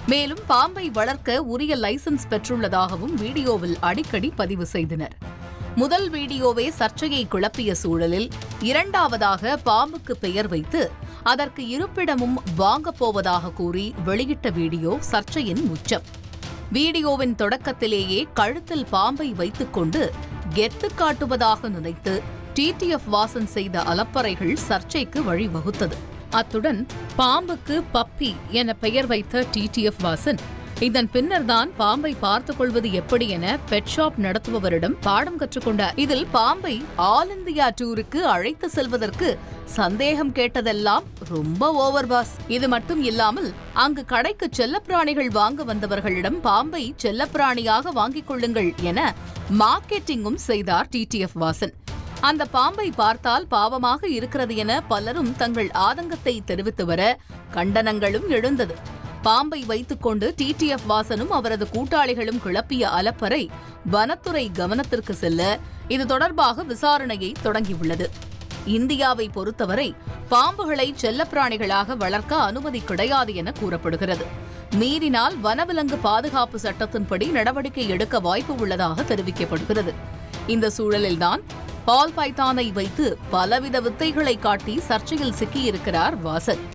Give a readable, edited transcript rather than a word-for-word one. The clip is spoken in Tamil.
மேலும் பாம்பை வளர்க்க உரிய லைசென்ஸ் பெற்றுள்ளதாகவும் வீடியோவில் அடிக்கடி பதிவு செய்தனர். முதல் வீடியோவே சர்ச்சையை கிளப்பிய சூழலில் இரண்டாவதாக பாம்புக்கு பெயர் வைத்து அதற்கு இருப்பிடமும் வாங்கப் போவதாக கூறி வெளியிட்ட வீடியோ சர்ச்சையின் உச்சம். வீடியோவின் தொடக்கத்திலேயே கழுத்தில் பாம்பை வைத்துக் கொண்டு கெத்து காட்டுவதாக நினைத்து TTF வாசன் செய்த அலப்பறைகள் சர்ச்சைக்கு வழிவகுத்தது. அத்துடன் பாம்புக்கு பப்பி என பெயர் வைத்த TTF வாசன் இதன் பின்னர்தான் பாம்பை பார்த்துக் கொள்வது எப்படி என பெட் ஷாப் நடத்துபவரிடம் பாடம் கற்றுக்கொண்டார். இதில் பாம்பை ஆல் இந்தியா டூருக்கு அழைத்து செல்வதற்கு சந்தேகம் கேட்டதெல்லாம் ரொம்ப ஓவர் பாஸ். இது மட்டும் இல்லாமல் அங்கு கடைக்கு செல்லப்பிராணிகள் வாங்க வந்தவர்களிடம் பாம்பை செல்லப்பிராணியாக வாங்கிக் கொள்ளுங்கள் என மார்க்கெட்டிங்கும் செய்தார் TTF வாசன். அந்த பாம்பை பார்த்தால் பாவமாக இருக்கிறது என பலரும் தங்கள் ஆதங்கத்தை தெரிவித்து வர கண்டனங்களும் எழுந்தது. பாம்பை வைத்துக்கொண்டு TTF வாசனும் அவரது கூட்டாளிகளும் கிளப்பிய அலப்பறை வனத்துறை கவனத்திற்கு செல்ல இது தொடர்பாக விசாரணையை தொடங்கியுள்ளது. இந்தியாவை பொறுத்தவரை பாம்புகளை செல்லப்பிராணிகளாக வளர்க்க அனுமதி கிடையாது என கூறப்படுகிறது. மீறினால் வனவிலங்கு பாதுகாப்பு சட்டத்தின்படி நடவடிக்கை எடுக்க வாய்ப்பு உள்ளதாக தெரிவிக்கப்படுகிறது. இந்த சூழலில்தான் பால் பைத்தானை வைத்து பலவித வித்தைகளை காட்டி சர்ச்சையில் சிக்கியிருக்கிறார் வாசன்.